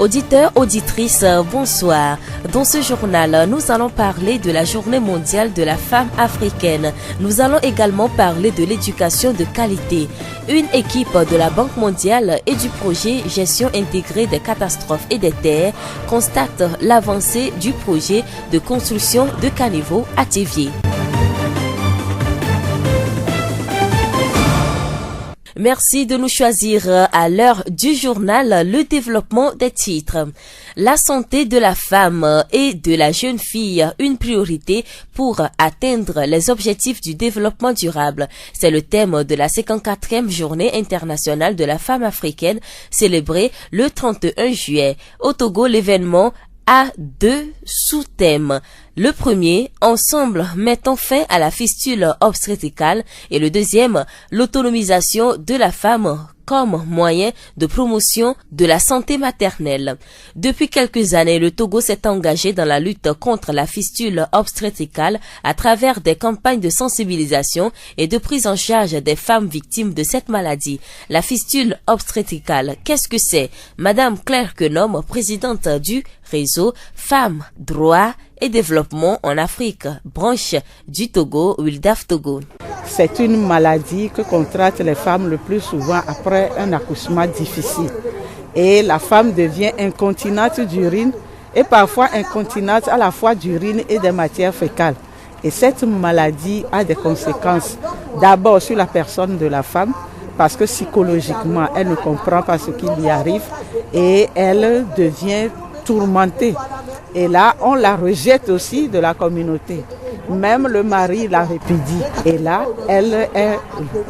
Auditeurs, auditrices, bonsoir. Dans ce journal, nous allons parler de la Journée mondiale de la femme africaine. Nous allons également parler de l'éducation de qualité. Une équipe de la Banque mondiale et du projet Gestion intégrée des catastrophes et des terres constate l'avancée du projet de construction de caniveaux à Thiviers. Merci de nous choisir à l'heure du journal le développement des titres. La santé de la femme et de la jeune fille, une priorité pour atteindre les objectifs du développement durable. C'est le thème de la 54e journée internationale de la femme africaine célébrée le 31 juillet. Au Togo, l'événement a deux sous-thèmes. Le premier, ensemble, mettons fin à la fistule obstétricale, et le deuxième, l'autonomisation de la femme comme moyen de promotion de la santé maternelle. Depuis quelques années, le Togo s'est engagé dans la lutte contre la fistule obstétricale à travers des campagnes de sensibilisation et de prise en charge des femmes victimes de cette maladie. La fistule obstétricale, qu'est-ce que c'est? Madame Claire Kenom, présidente du réseau Femmes, Droits et Développement en Afrique, branche du Togo, Wildaf Togo. C'est une maladie que contractent les femmes le plus souvent après un accouchement difficile. Et la femme devient incontinente d'urine et parfois incontinente à la fois d'urine et des matières fécales. Et cette maladie a des conséquences d'abord sur la personne de la femme parce que psychologiquement elle ne comprend pas ce qui lui arrive et elle devient tourmentée. Et là, on la rejette aussi de la communauté. Même le mari la répudie. Et là, elle est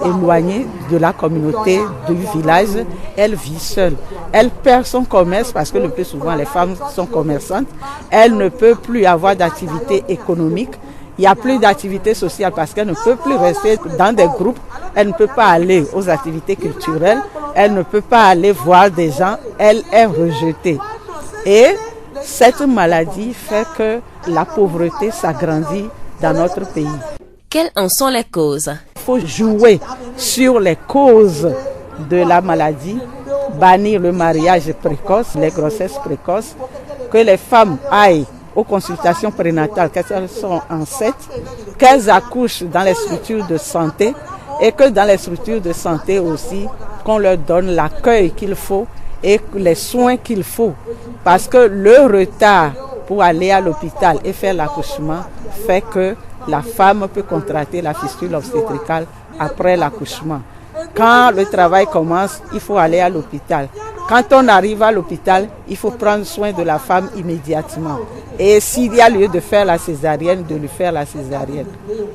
éloignée de la communauté, du village. Elle vit seule. Elle perd son commerce parce que le plus souvent, les femmes sont commerçantes. Elle ne peut plus avoir d'activité économique. Il n'y a plus d'activité sociale parce qu'elle ne peut plus rester dans des groupes. Elle ne peut pas aller aux activités culturelles. Elle ne peut pas aller voir des gens. Elle est rejetée. Et cette maladie fait que la pauvreté s'agrandit dans notre pays. Quelles en sont les causes? Il faut jouer sur les causes de la maladie, bannir le mariage précoce, les grossesses précoces, que les femmes aillent aux consultations prénatales, qu'elles sont enceintes, qu'elles accouchent dans les structures de santé et que dans les structures de santé aussi, qu'on leur donne l'accueil qu'il faut et les soins qu'il faut. Parce que le retard pour aller à l'hôpital et faire l'accouchement fait que la femme peut contracter la fistule obstétricale après l'accouchement. Quand le travail commence, il faut aller à l'hôpital. Quand on arrive à l'hôpital, il faut prendre soin de la femme immédiatement. Et s'il y a lieu de faire la césarienne, de lui faire la césarienne.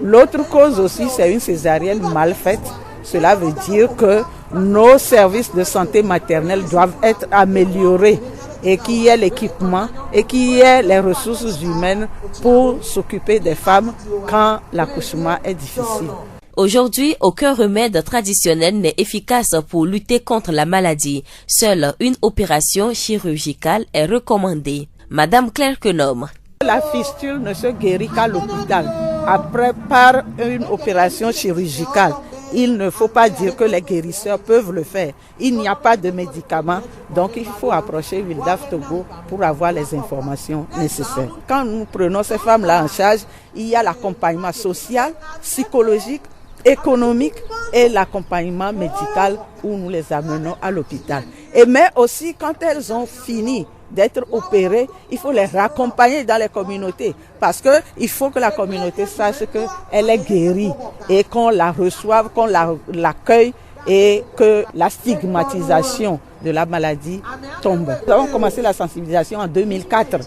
L'autre cause aussi, c'est une césarienne mal faite. Cela veut dire que nos services de santé maternelle doivent être améliorés et qu'il y ait l'équipement et qu'il y ait les ressources humaines pour s'occuper des femmes quand l'accouchement est difficile. Aujourd'hui, aucun remède traditionnel n'est efficace pour lutter contre la maladie. Seule une opération chirurgicale est recommandée. Madame Claire Kenom. La fistule ne se guérit qu'à l'hôpital, après par une opération chirurgicale. Il ne faut pas dire que les guérisseurs peuvent le faire. Il n'y a pas de médicaments, donc il faut approcher Wildaf Togo pour avoir les informations nécessaires. Quand nous prenons ces femmes-là en charge, il y a l'accompagnement social, psychologique, économique et l'accompagnement médical où nous les amenons à l'hôpital. Mais aussi quand elles ont fini d'être opérées, il faut les raccompagner dans les communautés parce qu'il faut que la communauté sache qu'elle est guérie et qu'on la reçoive, qu'on l'accueille et que la stigmatisation de la maladie tombe. Nous avons commencé la sensibilisation en 2004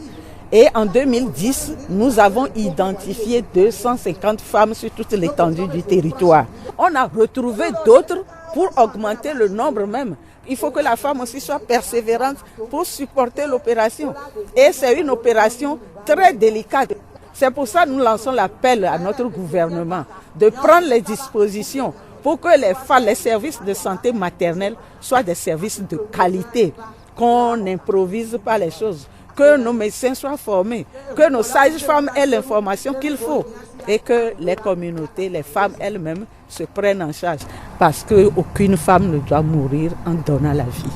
et en 2010, nous avons identifié 250 femmes sur toute l'étendue du territoire. On a retrouvé d'autres pour augmenter le nombre même. Il faut que la femme aussi soit persévérante pour supporter l'opération. Et c'est une opération très délicate. C'est pour ça que nous lançons l'appel à notre gouvernement de prendre les dispositions pour que les services de santé maternelle soient des services de qualité, qu'on n'improvise pas les choses, que nos médecins soient formés, que nos sages-femmes aient l'information qu'il faut et que les communautés, les femmes elles-mêmes se prennent en charge parce qu'aucune femme ne doit mourir en donnant la vie.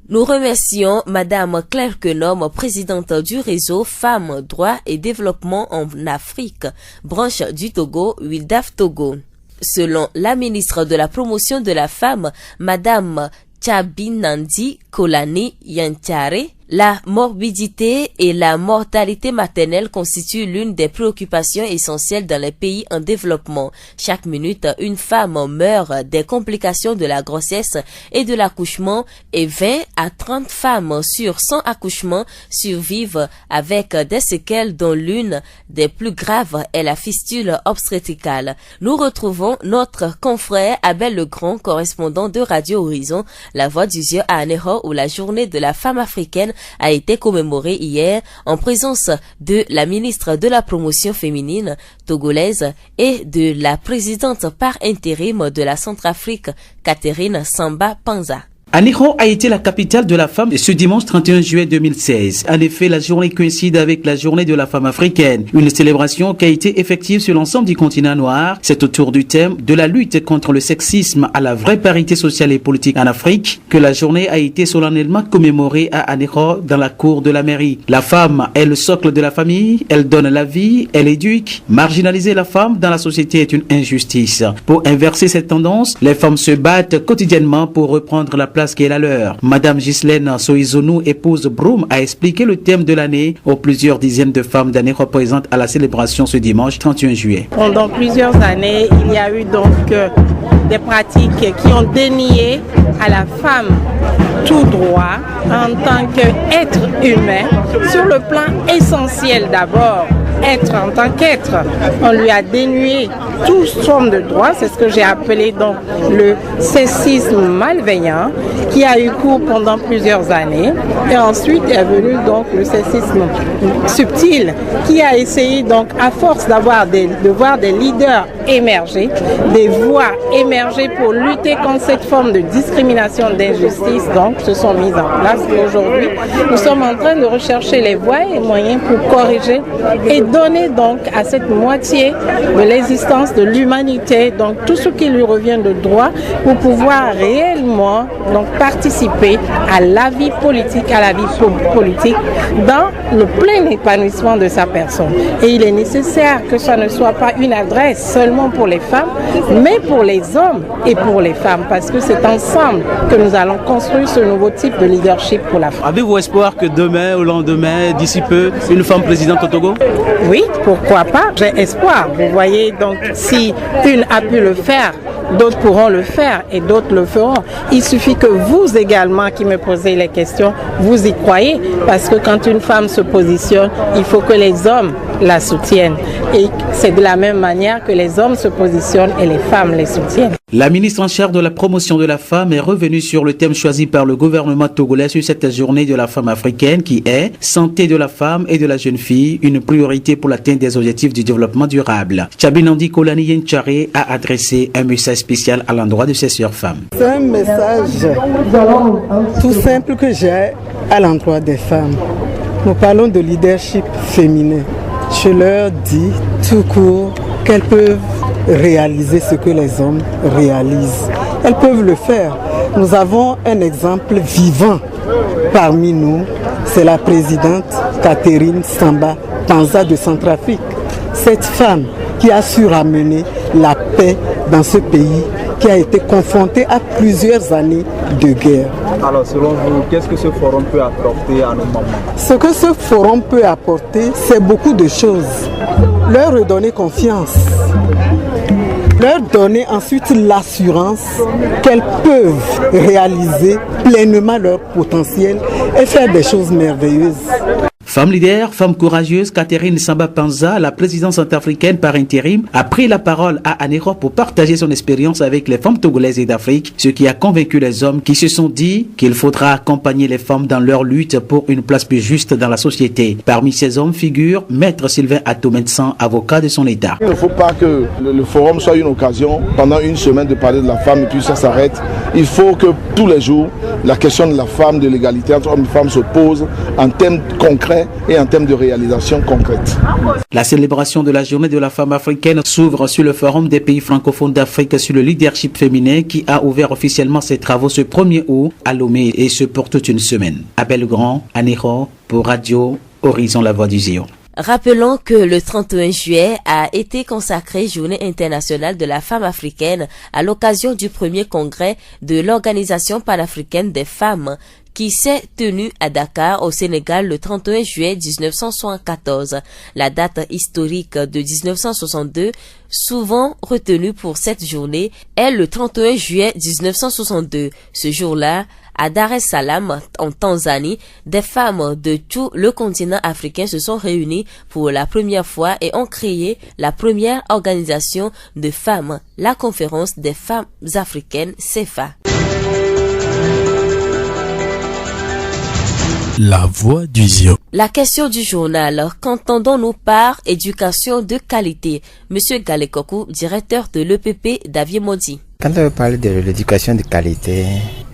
Nous remercions Madame Claire Kenom, présidente du réseau Femmes, Droits et Développement en Afrique, branche du Togo, Wildaf Togo. Selon la ministre de la Promotion de la Femme, Madame Tchabinandi Kolani Yantiare, la morbidité et la mortalité maternelle constituent l'une des préoccupations essentielles dans les pays en développement. Chaque minute, une femme meurt des complications de la grossesse et de l'accouchement et 20 à 30 femmes sur 100 accouchements survivent avec des séquelles dont l'une des plus graves est la fistule obstétricale. Nous retrouvons notre confrère Abel Legrand, correspondant de Radio Horizon, La Voix d'Uzieu à Anéro, où la journée de la femme africaine a été commémorée hier en présence de la ministre de la Promotion féminine togolaise et de la présidente par intérim de la Centrafrique, Catherine Samba Panza. Anéro a été la capitale de la femme ce dimanche 31 juillet 2016. En effet, la journée coïncide avec la journée de la femme africaine, une célébration qui a été effective sur l'ensemble du continent noir. C'est autour du thème de la lutte contre le sexisme à la vraie parité sociale et politique en Afrique que la journée a été solennellement commémorée à Anéro dans la cour de la mairie. La femme est le socle de la famille, elle donne la vie, elle éduque. Marginaliser la femme dans la société est une injustice. Pour inverser cette tendance, les femmes se battent quotidiennement pour reprendre la place qui est la leur. Madame Ghislaine Soizonou, épouse Broum, a expliqué le thème de l'année aux plusieurs dizaines de femmes d'Anéro présentes à la célébration ce dimanche 31 juillet. Pendant plusieurs années, il y a eu donc des pratiques qui ont dénié à la femme tout droit en tant qu'être humain, sur le plan essentiel d'abord, être en tant qu'être. On lui a dénué toute forme de droit, c'est ce que j'ai appelé donc le sexisme malveillant, qui a eu cours pendant plusieurs années. Et ensuite est venu donc le sexisme subtil, qui a essayé donc, à force de voir des leaders émerger, des voix émerger pour lutter contre cette forme de discrimination, d'injustice, donc se sont mises en place. Et aujourd'hui, nous sommes en train de rechercher les voies et moyens pour corriger et donner donc à cette moitié de l'existence de l'humanité, donc tout ce qui lui revient de droit pour pouvoir réellement donc participer à la vie politique, dans le plein épanouissement de sa personne. Et il est nécessaire que ça ne soit pas une adresse seulement pour les femmes, mais pour les hommes et pour les femmes, parce que c'est ensemble que nous allons construire ce nouveau type de leadership pour la femme. Avez-vous espoir que demain, au lendemain, d'ici peu, une femme présidente au Togo? Oui, pourquoi pas? J'ai espoir. Vous voyez, donc si une a pu le faire, d'autres pourront le faire et d'autres le feront. Il suffit que vous également qui me posez les questions, vous y croyez, parce que quand une femme se positionne, il faut que les hommes la soutiennent. Et c'est de la même manière que les hommes se positionnent et les femmes les soutiennent. La ministre en charge de la promotion de la femme est revenue sur le thème choisi par le gouvernement togolais sur cette journée de la femme africaine qui est « Santé de la femme et de la jeune fille, une priorité pour l'atteinte des objectifs du développement durable ». Tchabinandi Kolani Yantiare a adressé un message spécial à l'endroit de ces sœurs femmes. C'est un message tout simple que j'ai à l'endroit des femmes. Nous parlons de leadership féminin. Je leur dis tout court qu'elles peuvent réaliser ce que les hommes réalisent. Elles peuvent le faire. Nous avons un exemple vivant parmi nous. C'est la présidente Catherine Samba Panza de Centrafrique. Cette femme qui a su ramener la paix dans ce pays qui a été confronté à plusieurs années de guerre. Alors selon vous, qu'est-ce que ce forum peut apporter à nos mamans? Ce que ce forum peut apporter, c'est beaucoup de choses. Leur redonner confiance. Leur donner ensuite l'assurance qu'elles peuvent réaliser pleinement leur potentiel et faire des choses merveilleuses. Femme leader, femme courageuse, Catherine Samba Panza, la présidente centrafricaine par intérim, a pris la parole à Anéro pour partager son expérience avec les femmes togolaises et d'Afrique, ce qui a convaincu les hommes qui se sont dit qu'il faudra accompagner les femmes dans leur lutte pour une place plus juste dans la société. Parmi ces hommes figure Maître Sylvain Atometsan, avocat de son État. Il ne faut pas que le forum soit une occasion pendant une semaine de parler de la femme et puis ça s'arrête. Il faut que tous les jours, la question de la femme, de l'égalité entre hommes et femmes se pose en termes concrets et en termes de réalisation concrète. La célébration de la journée de la femme africaine s'ouvre sur le Forum des pays francophones d'Afrique sur le leadership féminin qui a ouvert officiellement ses travaux ce 1er août à Lomé et ce pour toute une semaine. Abel Grand, Anéro, pour Radio Horizon La Voix du Zion. Rappelons que le 31 juillet a été consacré Journée internationale de la femme africaine à l'occasion du premier congrès de l'Organisation panafricaine des femmes qui s'est tenu à Dakar au Sénégal le 31 juillet 1974. La date historique de 1962, souvent retenue pour cette journée, est le 31 juillet 1962. Ce jour-là, à Dar es Salaam, en Tanzanie, des femmes de tout le continent africain se sont réunies pour la première fois et ont créé la première organisation de femmes, la Conférence des femmes africaines, CEFA. La Voix du Zion. La question du journal, qu'entendons-nous par éducation de qualité? Monsieur Galekokou, directeur de l'EPP d'Aviemodi. Quand on parle de l'éducation de qualité,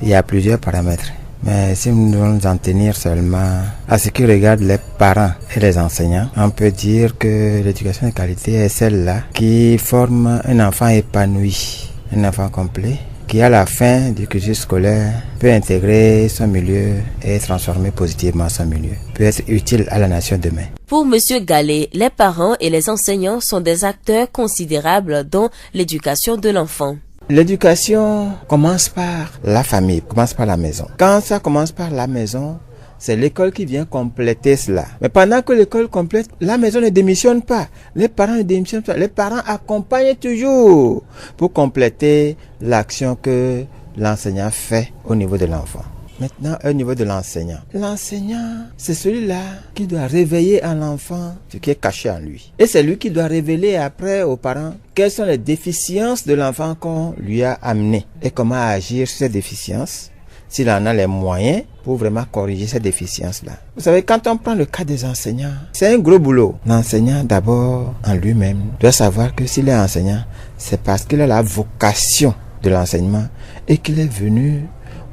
il y a plusieurs paramètres. Mais si nous devons nous en tenir seulement à ce qui regarde les parents et les enseignants, on peut dire que l'éducation de qualité est celle-là qui forme un enfant épanoui, un enfant complet, qui à la fin du cursus scolaire peut intégrer son milieu et transformer positivement son milieu, peut être utile à la nation demain. Pour Monsieur Gallet, les parents et les enseignants sont des acteurs considérables dans l'éducation de l'enfant. L'éducation commence par la famille, commence par la maison. Quand ça commence par la maison, c'est l'école qui vient compléter cela. Mais pendant que l'école complète, la maison ne démissionne pas. Les parents ne démissionnent pas. Les parents accompagnent toujours pour compléter l'action que l'enseignant fait au niveau de l'enfant. Maintenant, au niveau de l'enseignant. L'enseignant, c'est celui-là qui doit réveiller en l'enfant ce qui est caché en lui. Et c'est lui qui doit révéler après aux parents quelles sont les déficiences de l'enfant qu'on lui a amené et comment agir sur ces déficiences, s'il en a les moyens pour vraiment corriger ces déficiences-là. Vous savez, quand on prend le cas des enseignants, c'est un gros boulot. L'enseignant, d'abord, en lui-même, doit savoir que s'il est enseignant, c'est parce qu'il a la vocation de l'enseignement et qu'il est venu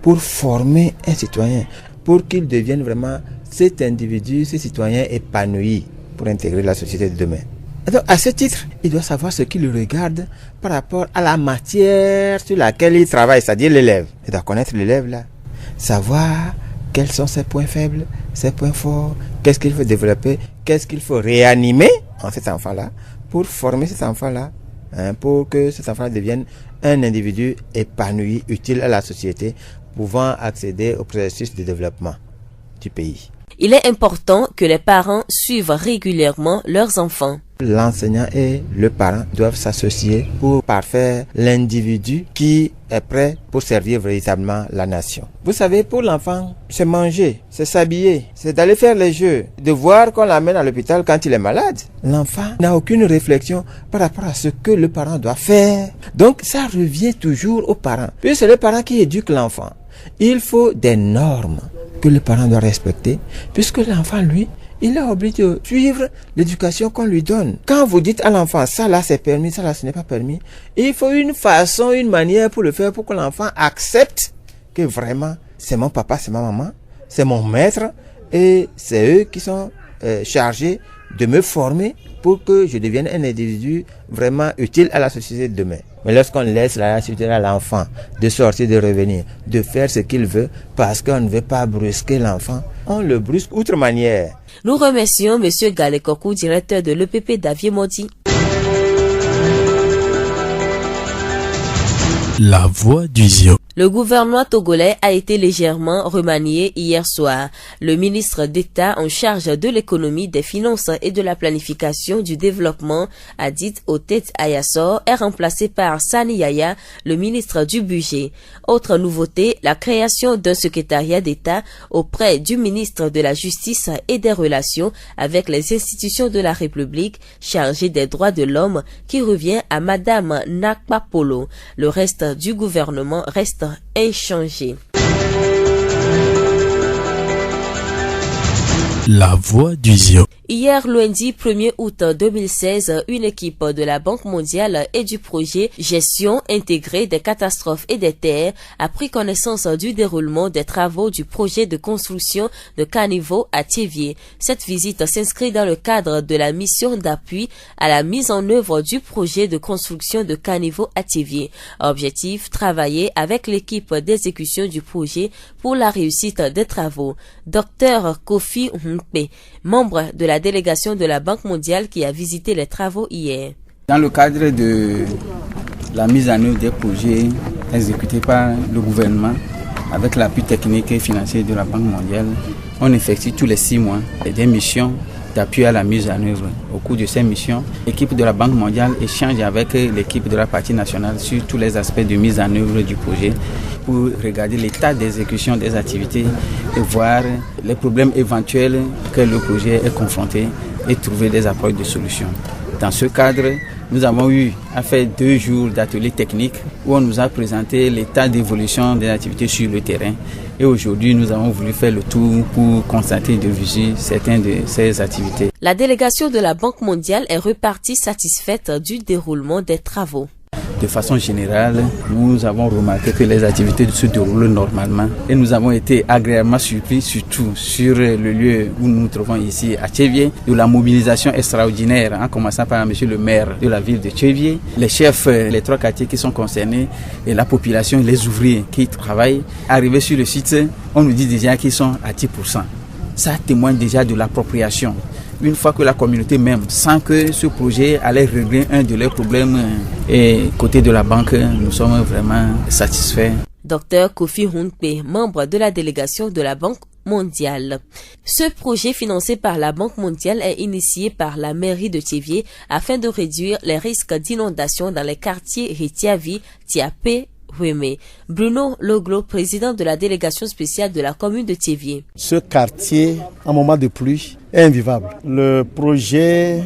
pour former un citoyen, pour qu'il devienne vraiment cet individu, ce citoyen épanoui pour intégrer la société de demain. Donc, à ce titre, il doit savoir ce qui le regarde par rapport à la matière sur laquelle il travaille, c'est-à-dire l'élève. Il doit connaître l'élève là, savoir quels sont ses points faibles, ses points forts, qu'est-ce qu'il faut développer, qu'est-ce qu'il faut réanimer en cet enfant-là, pour former cet enfant-là, pour que cet enfant devienne un individu épanoui, utile à la société, pouvant accéder au processus de développement du pays. Il est important que les parents suivent régulièrement leurs enfants. L'enseignant et le parent doivent s'associer pour parfaire l'individu qui est prêt pour servir véritablement la nation. Vous savez, pour l'enfant, c'est manger, c'est s'habiller, c'est d'aller faire les jeux, de voir qu'on l'amène à l'hôpital quand il est malade. L'enfant n'a aucune réflexion par rapport à ce que le parent doit faire. Donc ça revient toujours aux parents. Puis c'est le parent qui éduque l'enfant. Il faut des normes que le parent doit respecter, puisque l'enfant, lui, il est obligé de suivre l'éducation qu'on lui donne. Quand vous dites à l'enfant, ça là c'est permis, ça là ce n'est pas permis, il faut une façon, une manière pour le faire, pour que l'enfant accepte que vraiment c'est mon papa, c'est ma maman, c'est mon maître, et c'est eux qui sont chargés de me former pour que je devienne un individu vraiment utile à la société de demain. Mais lorsqu'on laisse la nationalité à l'enfant de sortir, de revenir, de faire ce qu'il veut, parce qu'on ne veut pas brusquer l'enfant, on le brusque outre manière. Nous remercions M. Galekokou, directeur de l'EPP d'Aviemodi. La Voix du Zion. Le gouvernement togolais a été légèrement remanié hier soir. Le ministre d'État en charge de l'économie, des finances et de la planification du développement, Adit Otet Ayassor, est remplacé par Sani Yaya, le ministre du budget. Autre nouveauté, la création d'un secrétariat d'État auprès du ministre de la Justice et des Relations avec les institutions de la République, chargé des droits de l'homme, qui revient à Madame Nakpa Polo. Le reste du gouvernement reste inchangé. La Voix du Zion. Hier, lundi 1er août 2016, une équipe de la Banque mondiale et du projet Gestion intégrée des catastrophes et des terres a pris connaissance du déroulement des travaux du projet de construction de caniveau à Thiévié. Cette visite s'inscrit dans le cadre de la mission d'appui à la mise en œuvre du projet de construction de caniveau à Thiévié. Objectif, travailler avec l'équipe d'exécution du projet pour la réussite des travaux. Dr Kofi Hunkpe, membre de la délégation de la Banque mondiale qui a visité les travaux hier. Dans le cadre de la mise en œuvre des projets exécutés par le gouvernement avec l'appui technique et financier de la Banque mondiale, on effectue tous les 6 mois des missions d'appui à la mise en œuvre. Au cours de ces missions, l'équipe de la Banque mondiale échange avec l'équipe de la partie nationale sur tous les aspects de mise en œuvre du projet pour regarder l'état d'exécution des activités et voir les problèmes éventuels que le projet est confronté et trouver des apports de solutions. Dans ce cadre, nous avons eu à faire 2 jours d'ateliers techniques où on nous a présenté l'état d'évolution des activités sur le terrain. Et aujourd'hui, nous avons voulu faire le tour pour constater de visu certaines de ces activités. La délégation de la Banque mondiale est repartie satisfaite du déroulement des travaux. De façon générale, nous avons remarqué que les activités se déroulent normalement et nous avons été agréablement surpris, surtout sur le lieu où nous nous trouvons ici à Thiévié, de la mobilisation extraordinaire, en commençant par monsieur le maire de la ville de Thiévié, les chefs, les 3 quartiers qui sont concernés et la population, les ouvriers qui travaillent. Arrivés sur le site, on nous dit déjà qu'ils sont à 10%. Ça témoigne déjà de l'appropriation. Une fois que la communauté même sent que ce projet allait régler un de leurs problèmes et côté de la banque, nous sommes vraiment satisfaits. Dr Kofi Hunkpe, membre de la délégation de la Banque mondiale. Ce projet financé par la Banque mondiale est initié par la mairie de Thiévié afin de réduire les risques d'inondation dans les quartiers Ritiavi, Tiapé, Huemé. Bruno Loglo, président de la délégation spéciale de la commune de Thiévié. Ce quartier, en moment de pluie, est invivable. Le projet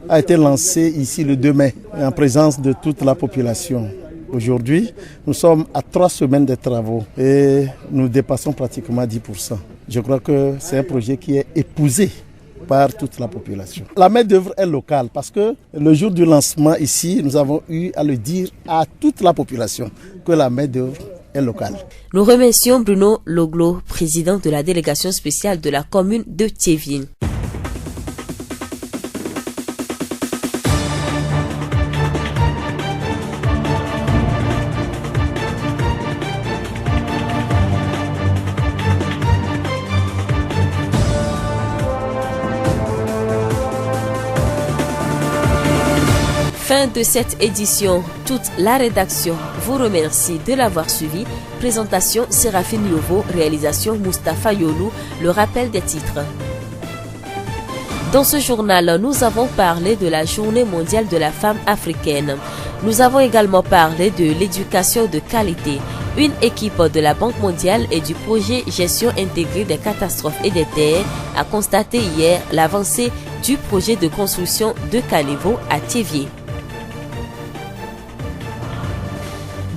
a été lancé ici le 2 mai en présence de toute la population. Aujourd'hui, nous sommes à 3 semaines de travaux et nous dépassons pratiquement 10%. Je crois que c'est un projet qui est épousé par toute la population. La main d'œuvre est locale parce que le jour du lancement ici, nous avons eu à le dire à toute la population que la main d'œuvre est locale. Nous remercions Bruno Loglo, président de la délégation spéciale de la commune de Thiévié. Fin de cette édition, toute la rédaction vous remercie de l'avoir suivi. Présentation Séraphine Yovo, réalisation Mustapha Yolou, le rappel des titres. Dans ce journal, nous avons parlé de la Journée mondiale de la femme africaine. Nous avons également parlé de l'éducation de qualité. Une équipe de la Banque mondiale et du projet Gestion intégrée des catastrophes et des terres a constaté hier l'avancée du projet de construction de caniveau à Thiévié.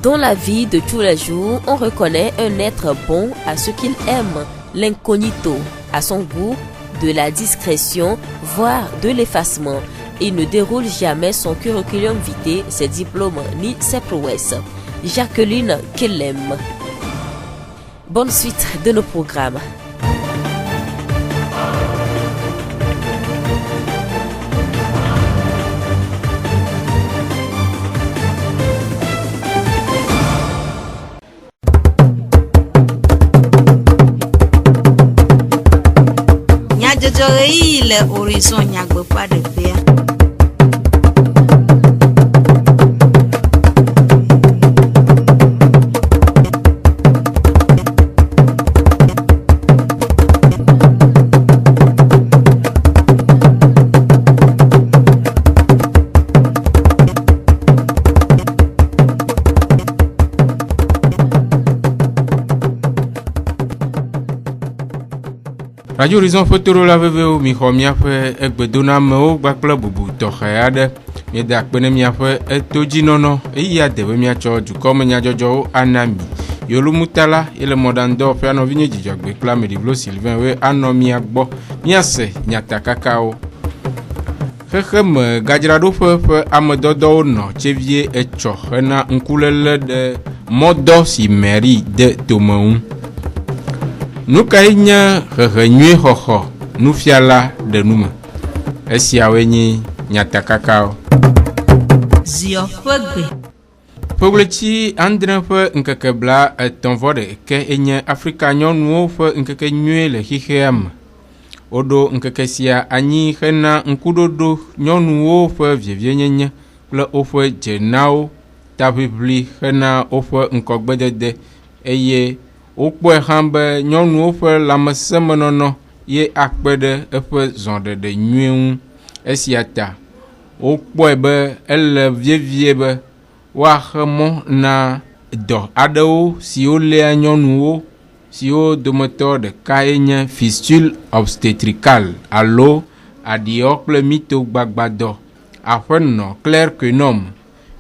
Dans la vie de tous les jours, on reconnaît un être bon à ce qu'il aime, l'incognito, à son goût, de la discrétion, voire de l'effacement. Il ne déroule jamais son curriculum vitae, ses diplômes ni ses prouesses. Jacqueline Kellem. Bonne suite de nos programmes. Le horizon nyagbe pas de faire. Radio Horizon Fotoro la veveo mi xɔ miaƒe egbedonamewo gbakple bubu tɔxɛ aɖe mieda akpene miaƒe etodzinɔnɔ eya de be miatsɔ dukɔmenyadzɔdzɔwo ana mi Yolumutala ele mɔɖaŋudɔwɔƒea nɔvinye Dzidzɔgbe kple Ameɖiblo Sylvain we anɔ mia gbɔ miase nyatakakawo xexeme gadzraɖoƒe ƒe amedɔdɔwo nɔ tsevie etsɔ hena ŋkulele ɖe mɔdɔ si mairie de tome ŋu. Nu kae nye hehenyuie xɔxɔ nufiala ɖe nume. Esiawoe nye nyatakakawo. Zio ƒe gbe. Ƒeɣleti andre ƒe ŋkeke bla etɔ̃ vɔ ɖeke enye Afrika nyɔnuwo ƒe ŋkeke nyuie le xixea me. Woɖo ŋkeke sia anyi hena ŋkuɖoɖo nyɔnuwo ƒe vievienyенye kple woƒe dzenawo taʋiʋli hena woƒe ŋkɔgbedede eye wokpɔe hã be nyɔnuwo ƒe lãmesemenɔnɔ ye akpe ɖe eƒe zɔɖeɖe nyuie ŋu. Esia ta wokpɔe be ele vievie be woaxe mɔ na dɔ aɖewo siwo léa nyɔnuwo siwo dometɔ ɖeka nye fistule obstétricale alo aɖiɔ kple mito gbagbadɔ. Aƒenɔ Claire Quenom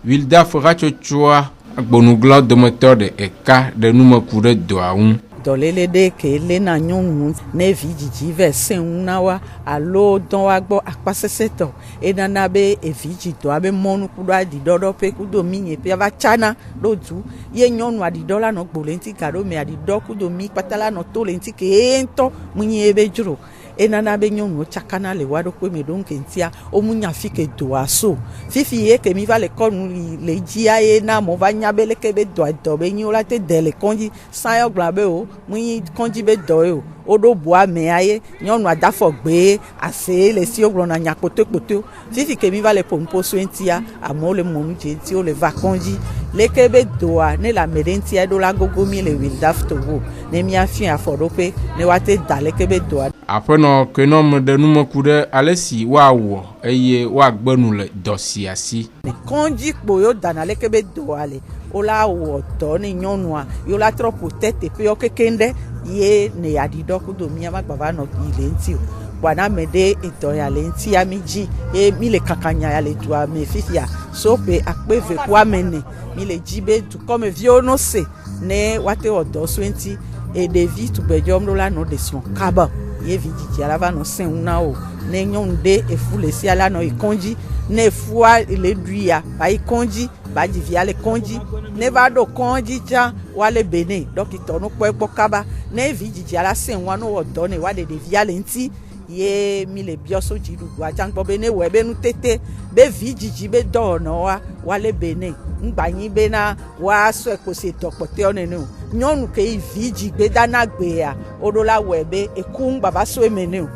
Wilda Feratsotsoa agbonugblɔ dometɔ ɖeka ɖe numeku ɖe dɔa ŋu. Dɔléle ɖe ke le na nyɔnu ne vidzidzi ve se ŋu na wa alo dɔn wa gbɔ akpasɛsɛtɔ enana be evidzidɔ abe mɔnuku ɖo aɖiɖɔɖɔ ƒe kudo minye ƒe ava tsana ɖo du ye nyɔnu aɖiɖɔ la nɔ gbo le ŋuti gaɖo me aɖiɖɔ kudo mi kpata la nɔ to le ŋuti ke ŋutɔ munye ebe dzro enana be nyɔnuwo tsakana le wa ɖokpe me ɖo ŋke ŋutia wo mu nya fi ke doa so fifi ye ke mi va le kɔnu le dzia ye na mo va nya be leke be dɔ be nyi wo la te de le kɔndzi sayɔ gblɔ be o mu nyi kɔndzi be dɔ ye o woɖo boa mea ye nyɔnua da afɔ gbe ase le si wo gblɔna nya kpotokpoto fifi ke mi va le ƒonuƒoso ŋutia amewo le mɔnu dze ŋuti wo le va kɔndzi leke be doa ne le ame ɖe ŋutia ɖo la gogo mi le Wildaf Togo ne miafia afɔɖoƒe ne woate da leke be doa. Aƒenɔ Quenom ɖe numeku ɖe ale si woawɔ eye woagbe nu le dɔ sia si. Kɔndzi kpo yo dana leke be doa le wola wɔ dɔ ne nyɔnua yo la trɔ ƒote teƒewo kekeŋ ɖe ye ne aɖiɖɔ kudo miama gbava nɔ yi le ŋuti o. Bwana me ɖe edɔ ya le ŋuti ya mi dzi ye mi le kakanya ya le dua me fifia so ƒe akpe ve ku ame ne mi le dzi be dukɔmeviwo no se ne woate wɔ dɔ so ŋuti ɖevi tugbedzɔm la nɔ ɖe srɔ̃ kaba ye vidzidzi la va nɔ se ŋu na wo ne nyɔnu ɖe efu le sia la nɔ yi kɔndzi ne efua le ɖui ya va yi kɔndzi va dzi via le kɔndzi ne va ɖo kɔndzi tsã woale bene dɔkitɔ no kpɔe gbɔ kaba ne vidzidzi la se ŋua no wɔ dɔ ne wa ɖe ɖevia le ŋuti ye mi le biɔso dziɖuɖua tsã gbɔ be ne wɔe be nutete be vidzidzi be dɔwɔnɔwoa woale bene ŋgbanyi bena woasɔe kpose dɔ kpɔtɔewo nene o nyɔnu ke yi vidzi gbedana gbea woɖo la wɔe be eku ŋgbava so eme ne o.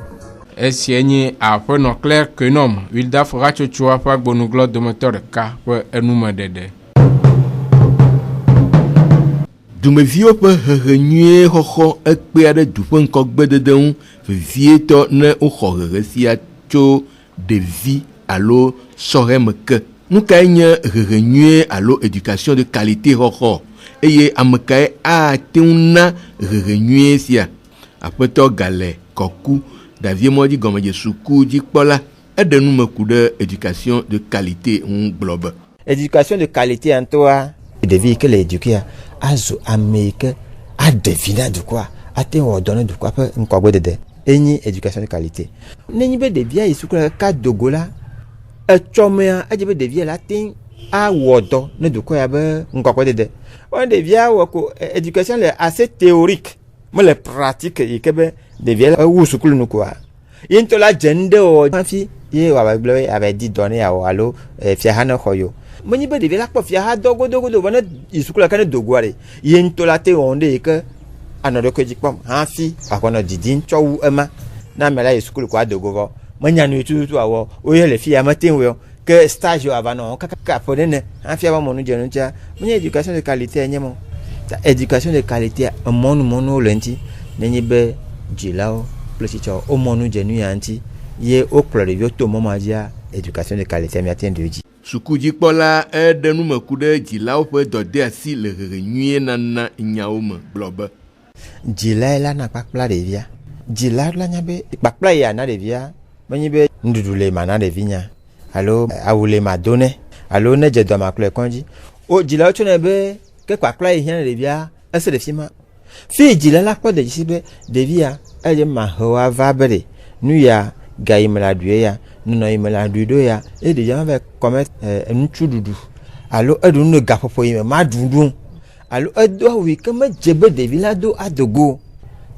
Esia nye aƒenɔ Claire Quenom Wilda Feratsotsoa ƒe agbonugblɔ dometɔ ɖeka ƒe enumeɖeɖe. Dumeviwo ƒe hehe nyuie xɔxɔ ekpea ɖe du ƒe ŋkɔgbedede ŋu vevietɔ ne woxɔ hehe sia tso ɖevi alo sɔheme ke. Nu kae nye hehe nyuie alo éducation de qualité xɔxɔ eye ame kae ate ŋu na hehe nyuie sia? Aƒetɔ Gale Kɔku Davie mɔdzi gɔmedze suku dzikpɔla eɖe numeku ɖe éducation de qualité ŋu gblɔ be éducation de qualité ŋutɔa ɖevi ke le éduquer azu ame yi ke aɖevi na dukɔa ate wɔ dɔ na dukɔa ƒe ŋkɔgbedede enyi éducation de qualité. Nenyi be ɖevia yi suku la ka dogo la etsɔmea edze be ɖevia la te awɔ dɔ ne dukɔ ya be ŋkɔgbedede. Wɔn ɖevia wɔ ko éducation le assez théorique me le pratique yi ke be ɖevia ewu sukulu nu koa ye ŋutɔ la dze nu ɖe wɔ hafi ye wòava gblɔ be ava di dɔ ne yawɔ alo fiaha ne xɔ yo. Menyi be ɖevi la kpɔ fiaha dɔ godogodo vɔ ne yi sukulu la ke ne dogoa ɖe ye ŋutɔ la te wɔn ɖe yi ke anɔ ɖe ko dzi kpɔm hafi akɔnɔ didim tsɔ wu ema na ame la yi sukulu ko adogo vɔ menya nu tututu awɔ woyɛ le fi ya mete ŋu ke stage ava nɔ kaka ƒe nene hafi ava mɔnu dze nu tia menye éducation de qualité nye mo. Éducation de qualité mɔnu le ŋuti nenye be dzilawo kple tsitsɔwo wo mɔnu dze nu ya ŋuti ye wokplɔ ɖeviwo to mɔ ma dzia éducation de qualité miate ɖewo dzi. Sukudzikpɔla eɖe numeku ɖe dzilawo ƒe dɔde asi le hehe nyuie nana nyawo me gblɔ be dzila la na kpakpla ɖevia dzila la nya be kpakpla ya na ɖevia menye be nuɖuɖu le ma na ɖevi nya alo awu le ma do ne alo ne dze dɔ ma kplɔe kɔndzi o dzilawo tsɔnɛ be ke kpakpla yi hiã ɖevia ese ɖe fi ma fi dzila la kpɔ de dzi si be ɖevia edze ma he wa va be ɖe nu ya ga yi me la ɖue ya nous n'avons pas de ya et déjà on va commettre un chududu alors edu ne gapopo yime ma dundun alors edu oui comme jebe de vilado adogo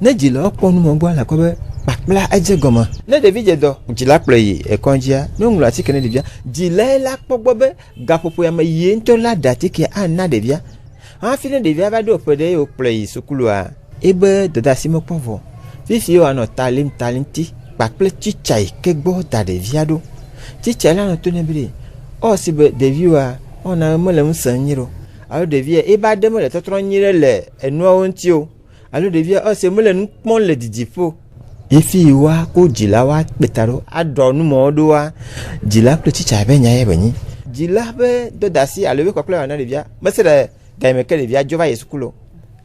ne jila oponu mo gba la ko be papla eje goma ne de vije do jila play e konjia no ngula ti kene de bia jila la pogbo be gapopo ya ma ye nto la dati ke anna de bia an fine de bia ba do pede o play sukulu a ebe de dasimo povo fifi o ano talinti papla chichai ke gbo da de viado chichai la no to ne bi o si be de viwa ona mo le msanyiro alo de via e ba de mo le totron nyire le enu onti o alo de via o se mo le npon le didifo ifi wa ko jila wa petaro adonu mo do wa jila ple chicha be nya ye bani jila be do dasi alo be ko ple na de via mesere ga me ke de via jova yesukulo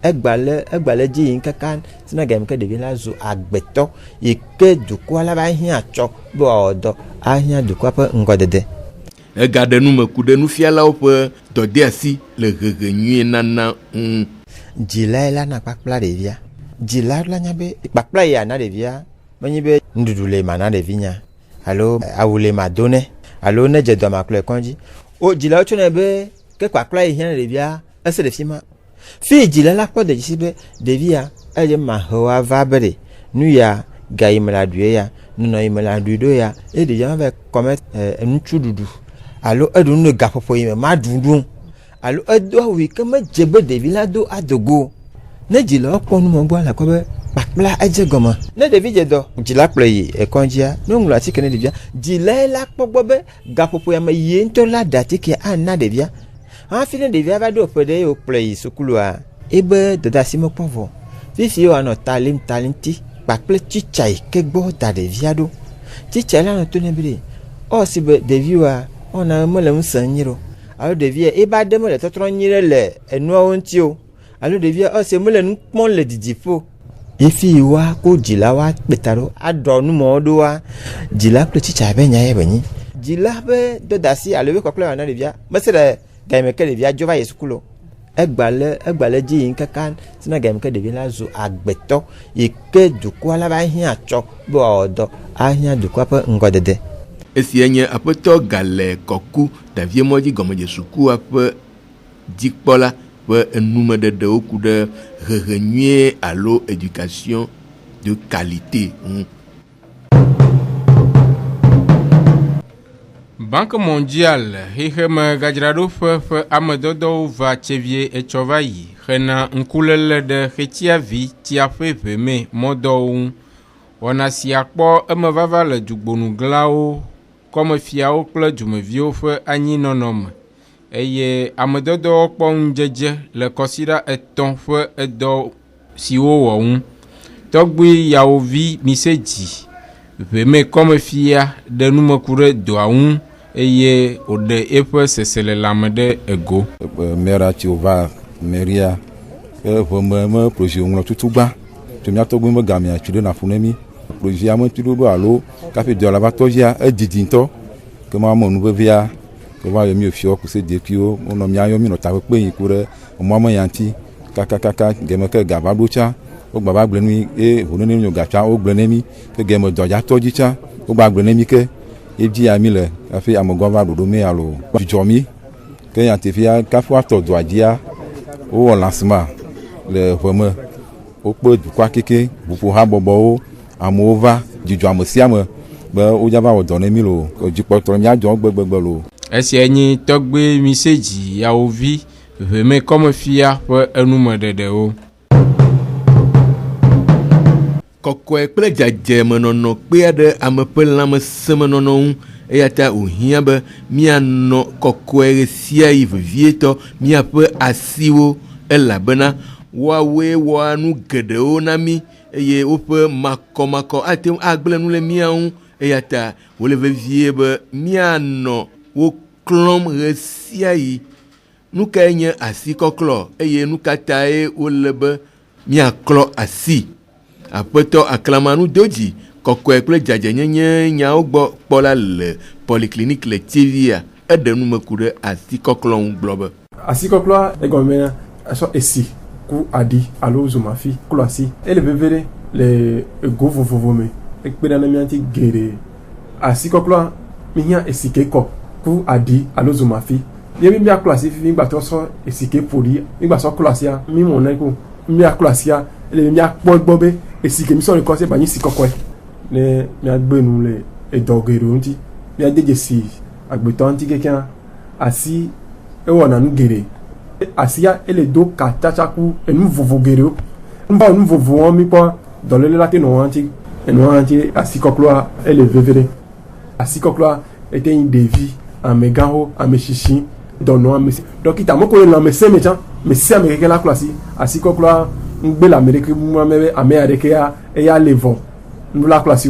egbale ji yin kankan sina ga me ke de via la zo agbeto ike duko ala ba hin acho bo odo ahin duko pa ngodede egade nu mekude nu fialawo pe dode asi le gegenyue nana jila la na pakpla de via jila la nya be pakpla ya na de via manyi be ndudule mana de vinya allo awule madone allo ne je do makle konji o jila ocho ne be ke pakpla ya de via ese de fima fi jila la po de jisibe de via eje ma ho avabere nu ya ga imela duye ya nu no imela dudo ya e de jama be commettre un chududu alors edu ne gapopo yime ma dundun alors edu oui comme jebe de vilado adogo ne jila oponu mo gba la ko be papla eje goma ne de vije do jila play e konjia no ngula ti kene de bia jila la pogbo be gapopo ya ma ye nto la dati ke anna de bia an fine de via ba do pede o play sukulu a ebe de dasimo povo fifi o ano talinti papla chichai ke gbo da de viado chichai la no to ne bi o si be de viwa ona mo le msanyiro alo de vie e ba de mo le totron nyire le enu onti o alo de vie o se mo le npon le didifo ifi wa ko jila wa petaro adonu mo do wa jila ple chicha be nya ye bani jila be do dasi alo be ko ple na de via mesere ga me ke de via jova yesukulo egbale ji yin kankan sina ga me ke de via la zo agbeto ike duko ala ba hin acho bo odo ahin duko pa ngodede esi enye apeto gale koku davie moji gomeje suku ape dikpola pe enume de oku de rerenue allo éducation de qualité. Banque mondiale hiheme gajrado fe amedodo va chevie echovai hena nkulele de hetiavi tiafe veme modo ona si akpo emevava le dugbonu glao comme fiawo kple dumeviwo fe anyi nonome eye amedodo kpɔ jeje le kɔsida etɔn fe edo siwo wɔnu tɔgbi yawovi misedzi veme comme fia de numeku ɖe doa ŋu eye wòɖe eƒe sesele lãme ɖe ego. Mera tsi wòva meria ʋeme me projet ŋlɔ tutu gbã tso mía tɔgbi me gamea tsi ɖe na ƒo ne mí projet ame tsi ɖoɖo alo kafi dɔ la va tɔdzia edidi ŋutɔ ke ma me nu vevia ke va yɔ mi fiɔ kuse ɖeviwo wonɔ mía yɔ mi nɔ ta ƒe kpe yi ku ɖe emɔa me ya ŋuti kakakaka gɛmɛ ke gava ɖo tsa wogba va gblẽ nu eye ʋonene mi gatsa wogblẽ ne mi ke gɛmɛ dɔdza tɔdzi tsa wogba gblẽ ne mi ke edzi ya mi le hafi amegã va ɖoɖo mi alo dzidzɔ mi ke nyatifia kafi woatɔ dɔa dzia wowɔ lancement le ʋe me wokpe dukɔa keke ʋuƒohabɔbɔwo amewo va dzidzɔ ame sia me be wodza va wɔ dɔ ne mi lo dzikpɔtɔ míadzɔ gbegbegbe lo. Esia nye tɔgbe misedzi yawovi ʋeme kɔme fia ƒe enumeɖeɖewo. Kɔkɔe kple dzadzemenɔnɔ kpea ɖe ame ƒe lãmesemenɔnɔ ŋu eya ta wòhiã be míanɔ kɔkɔe ɣe sia ɣi vevietɔ míaƒe asiwo elabena woawoe wɔa nu geɖewo na mí eye woƒe makɔmakɔ ate ŋu agblẽ nu le mía ŋu eya ta wòle vevie be míanɔ wo klɔm ɣe sia ɣi nu kae nye asi kɔklɔ eye nu katae wole be míaklɔ asi. Aƒetɔ aklamanu dodzi kɔkɔe kple dzadzenyenye nyawo gbɔ kpɔla le polyclinique le Tievia eɖe numeku ɖe asi kɔklɔ ŋu gblɔ be asi kɔklɔa egɔmea esɔ esi ku aɖi alo zomafi klɔ asi ele veve ɖe le ego vovovo me ekpe ɖe ne mía ŋuti geɖe asikoklo mihia esike ko ku adi alo zumafi ye mi aklasi fi ngba to so esike poli ngba so klasia mi mo na ko mi aklasia ele mi akpogbobe esike mi so le ko se ba yin sikoko ne mi agbenu le edogero nti mi adeje si agbeto nti kekan asi e wona nu gere asia ele do katachaku enu vovogere mba nu vovo mi po dolele lati no anti enu anti asikoklo ele vevere asikoklo était une dévie en megao en mechichi donno en messi donc ita moko le messe mecha messi américain la classe asikoklo ngbe l'amérique mo mebe américain ya e ya levo nous la classe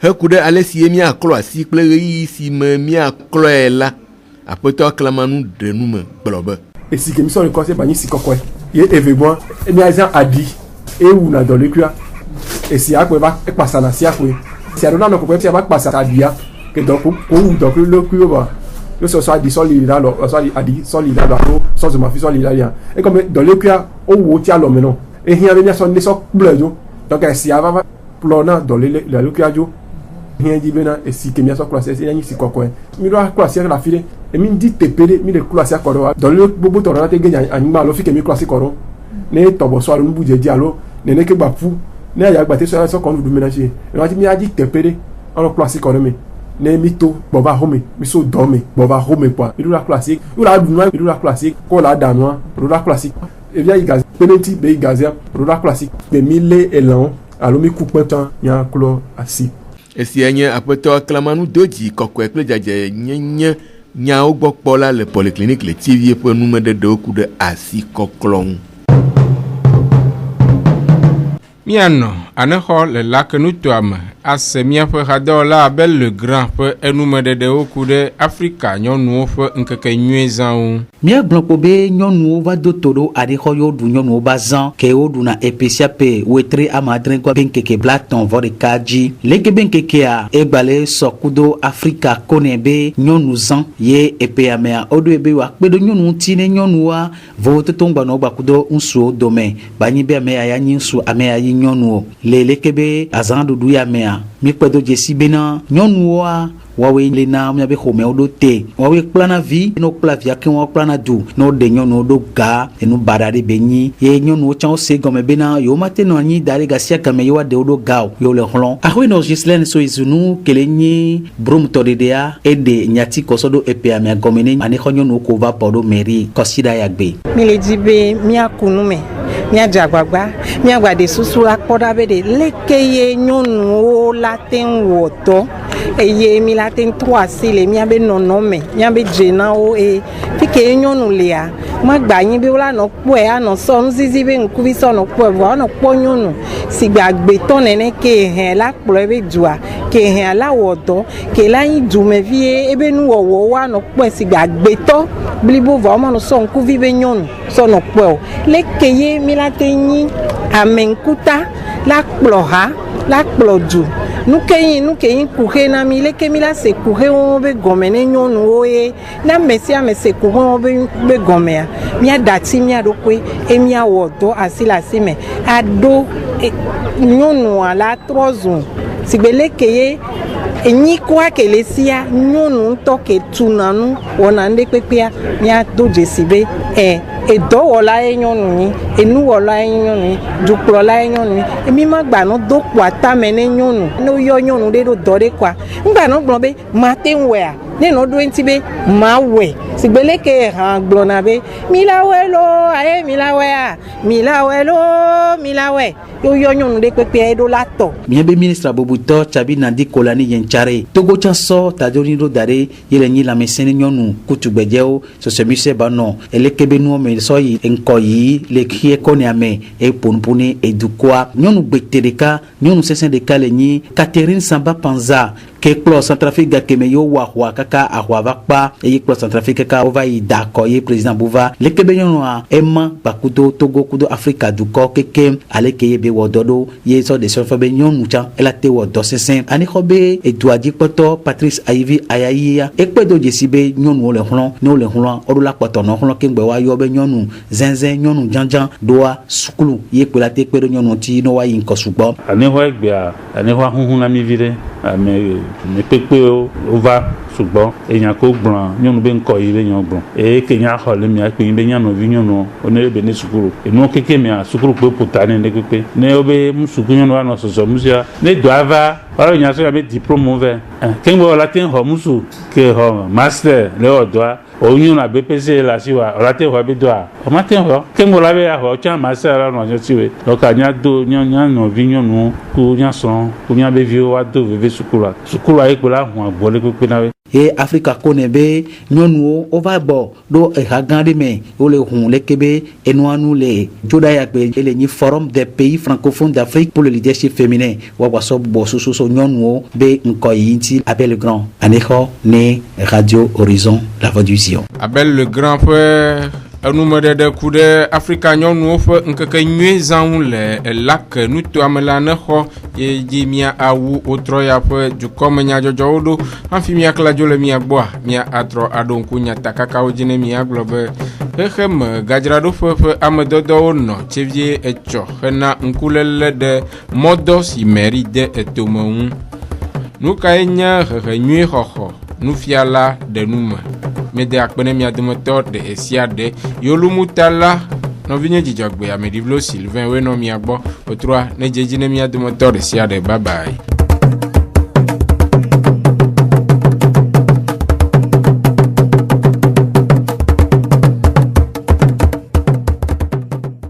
hekude alesi mi aklo asikple yi si me mi aklo ela apoto aklamanu de nous me blobe et si que mi so le conseil ba ni sikokwe ye evebo e mi ajan adi e wu na do le kua e si akwe ba e pasa na si akwe si adona no ko pe si ba pasa adia que donc donc le cuivre le soit dit solide là soit dit solide là soit de ma fille solide là et comme dans le cuivre au haut tia l'homme non et il y a bien son bleu donc si avant plona dans le cuivre rien dit bien et si que bien son classe c'est ni si quoi mi doit classe la fille et mi dit tepele mi de classe quoi dans le bobo torna te gagne animal fi que mi classe quoi ne tobo so lu buje di alo ne ke gbafu ne ya gbate so kon du ménager et on dit mi a dit tepele on classe quoi mais ne mito boba home miso dome boba home kwa idura classique ula dunwa idura classique ko la danwa idura classique e via igaz penenti be igazia idura classique be mille elan alo mi coupetan ya klo asi esianye apoto aklamanu doji kokwe kle jaje nyenye nya ogbopo la le polyclinique le tivie pour nous de doku de asi koklon miano aneho le lac nutuam asemia fe hadola bel le grand fe enume de oku de Africa nyonu fe nkeke nyezan mia blanco be nyonu va do todo ade hoyo du nyonu bazan ke odu na epesia pe wetre amadren kwa benkeke blaton vore kaji leke benkeke a egbale sokudo Africa konebe nyonu zan ye epeamea odu ebe wa pedo nyonu tine nyonu wa vote tongba no bakudo unsu dome banyi be amea ya nyinsu amea yi nyonu lelekebe azandu du ya mea mi pedo jesi bena nyonu wawe lena mya be home odo te wawe plana vi no plavia ke wa plana du no de nyonu do ga enu barade benyi ye nyonu chan se gome bena yo mate no nyi dare gasia kame yo de odo ga yo le hlon ahwe no gislen so izunu kelenyi brum todedea ede nyati kosodo epe amia gomene ani khonyonu ko va podo meri kosida yagbe mi le dibe mi akunume mi ajagbagba mi agbade susu akoda be de lekeye nyonu latin woto eye mi latin 3 sile mi abe nonome mi abe jena o e fike nyonu lea ma gba yin bi wala no po e ana so nzizi be nku bi so no po e wa no po nyonu si gbagbe ton nene ke hen la plo e be dua ke hen ala wodo ke la yin du me vie ebe nu wo wa no po e si gbagbe to blibo va mo no so nku vi be nyonu so no po lekeye mi latin yin amenkuta la ploha la plodu nukeyin kuhe na mi leke mi la se kuhe won be gomene nyonu oye na mesia me se kuhe won be gomea mi adati mi adokwe e mi awodo asila sime ado nyonu ala trozun sigbelekeye enyi kwa kelesia nyonu to ke tunanu wona nde pepea mi adoje sibe edowola enyonu ni enuwola enyonu ni duklola enyonu ni emi ma gba no do kwa tamene nyonu no yo nyonu de do dore kwa ngba no gbon be ma te nwe a ne no do entibe ma we sigbeleke han gbona be milawelo aye milawelo yo nyonu de pepe edo lato miebe ministre bobuto chabi nandi kolani yenchare togo chanso tadori do dare yele nyi la mesene nyonu kutugbejeo so semise bano elekebe nu me so yi enko yi le kie koni ame e ponpone edukwa nyonu gbetereka nyonu sesen de kalenyi Catherine Samba Panza ke klo Centrafrique ga keme yo wa kaka ahwa vakpa e klo Centrafrique ka ova yi dako ye president Bouva lekebe nyonu a emma bakudo Togo kudo Africa duko keke aleke ye be wododo ye so de so be nyonu cha elate wodo sesen ani khobe eduadi poto Patrice Ivy ayaya ekpedo jesibe nyonu le hlon no le hlon odula poto no hlon kengbe wa yo be nyonu zenzen nyonu janjan doa sukulu ye pelate ekpedo nyonu ti no wa yin ko sugbo ani ho egbe ani ho hunhun na mi vire ame ne pepe o va ṣùgbọ́n èèyàn kò gbọ̀n nyɔnu bɛ ŋkɔ yi bɛ nyɔ gbọ̀n eye kenya xɔ le mia kpe bɛ nyɔnuvi nyɔnu one bɛ ne sukuru enu keke mia sukuru kpe ƒota ne kpekpe ne wo bɛ suku nyɔnu anɔ sɔsɔ musia ne do ava wala nya sɔ ya bɛ diplôme vɛ keŋgbɔ wala te xɔ musu ke xɔ master le wɔ dɔa o nyɔnu a BPC le asi wa wala te xɔ bɛ dɔa o ma te xɔ keŋgbɔ la bɛ yaxɔ tsã master la nɔ anyɔtsi we donc anya do nya nɔvi nyɔnu ku nya srɔ̃ ku nya bɛ viwo wa do veve sukulu ayi kpe la hɔn agbɔ le kpekpe na we. Et Africa kone be nyɔnuwo wova gbɔ ɖo eha gã ɖe me wole hun leke be enua nu le dzodayagbe ele nyi forum des pays francophones d'Afrique pour le leadership féminin wɔgbɔsɔ gbɔsususo nyɔnuwo be ŋkɔ yi ŋuti Abel le Grand anexɔ ne Radio Horizon la voix du Zion. Abel le Grand ƒe enumedede ku ɖe Afrika nyɔnuwo ƒe ŋkeke nyui zãwu le lac nutoame la ne xɔ ye dzi mia awu wotrɔ ya ƒe dukɔme nyadzɔdzɔwo ɖo hafi mia kla dzo le mia gbɔa mia atrɔ aɖo ŋku nyatakakawo dzi ne mia gblɔ be xexeme gadzraɖoƒe ƒe amedɔdɔwo nɔ tsevie etsɔ hena ŋkuléle ɖe mɔdɔ si meri de etome ŋu. Nu kae nye hehe nyui xɔxɔ nufiala ɖe nume mede akpe ne mia dometɔ ɖe esia ɖe yolumutala nɔvinye dzidzɔgbe Amedivlo Sylvain we nɔ mia gbɔ wotrɔa ne dzedzi ne mia dometɔ ɖe sia ɖe bye bye.